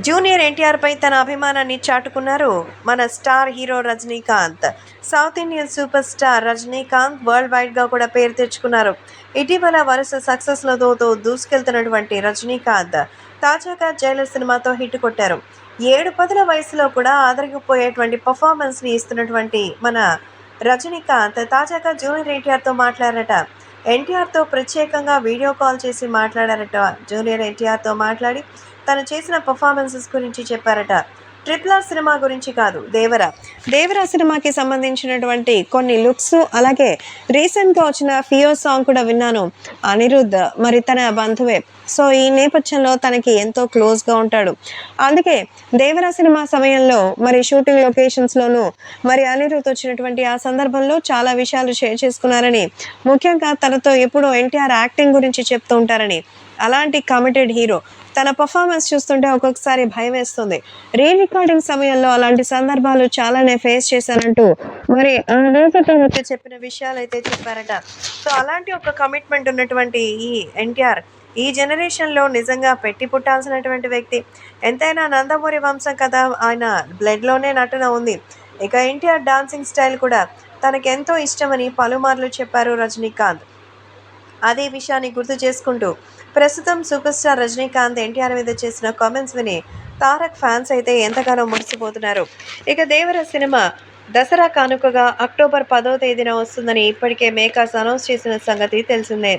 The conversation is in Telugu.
జూనియర్ ఎన్టీఆర్ పై తన అభిమానాన్ని చాటుకున్నారు మన star hero Rajinikanth. South Indian super star Rajinikanth world wide గా కూడా పేరు తెచ్చుకున్నారు. ఇటీవల వరుస సక్సెస్లతో దూసుకెళ్తున్నటువంటి రజనీకాంత్ తాజాగా జైలర్ సినిమాతో హిట్ కొట్టారు. 7 పదుల వయసులో కూడా ఆదరిగిపోయేటువంటి పర్ఫార్మెన్స్ ని ఇస్తున్నటువంటి మన రజనీకాంత్ తాజాగా జూనియర్ ఎన్టీఆర్తో మాట్లాడారట. ఎన్టీఆర్తో ప్రత్యేకంగా వీడియో కాల్ చేసి మాట్లాడారట. జూనియర్ ఎన్టీఆర్తో మాట్లాడి తను చేసిన పర్ఫార్మెన్సెస్ గురించి చెప్పారట. RRR సినిమా గురించి కాదు, దేవరా సినిమాకి సంబంధించినటువంటి కొన్ని లుక్స్, అలాగే రీసెంట్గా వచ్చిన ఫియో సాంగ్ కూడా విన్నాను. అనిరుద్ధ్ మరి తన బంధువే, సో ఈ నేపథ్యంలో తనకి ఎంతో క్లోజ్గా ఉంటాడు. అందుకే దేవరా సినిమా సమయంలో మరి షూటింగ్ లొకేషన్స్లోనూ మరి అనిరుద్ధ్ వచ్చినటువంటి ఆ సందర్భంలో చాలా విషయాలు షేర్ చేసుకున్నారని, ముఖ్యంగా తనతో ఎప్పుడూ ఎన్టీఆర్ యాక్టింగ్ గురించి చెప్తూ ఉంటారని. అలాంటి కమిటెడ్ హీరో తన పర్ఫార్మెన్స్ చూస్తుంటే ఒక్కొక్కసారి భయం వేస్తుంది. రికార్డింగ్ సమయంలో అలాంటి సందర్భాలు చాలానే ఫేస్ చేశానంటూ మరి ఆ రోజు చెప్పిన విషయాలు అయితే చెప్పారట. సో అలాంటి ఒక కమిట్మెంట్ ఉన్నటువంటి ఈ ఎన్టీఆర్ ఈ జనరేషన్లో నిజంగా పెట్టి పుట్టాల్సినటువంటి వ్యక్తి. ఎంతైనా నందమూరి వంశం కదా, ఆయన బ్లడ్లోనే నటన ఉంది. ఇక ఎన్టీఆర్ డాన్సింగ్ స్టైల్ కూడా తనకెంతో ఇష్టమని పలుమార్లు చెప్పారు రజనీకాంత్. అదే విషయాన్ని గుర్తు చేసుకుంటూ ప్రస్తుతం సూపర్ స్టార్ రజనీకాంత్ ఎన్టీఆర్ మీద చేసిన కామెంట్స్ విని తారక్ ఫ్యాన్స్ అయితే ఎంతగానో మురిసిపోతున్నారు. ఇక దేవర సినిమా దసరా కానుకగా అక్టోబర్ 10వ తేదీన వస్తుందని ఇప్పటికే మేకర్స్ అనౌన్స్ చేసిన సంగతి తెలిసిందే.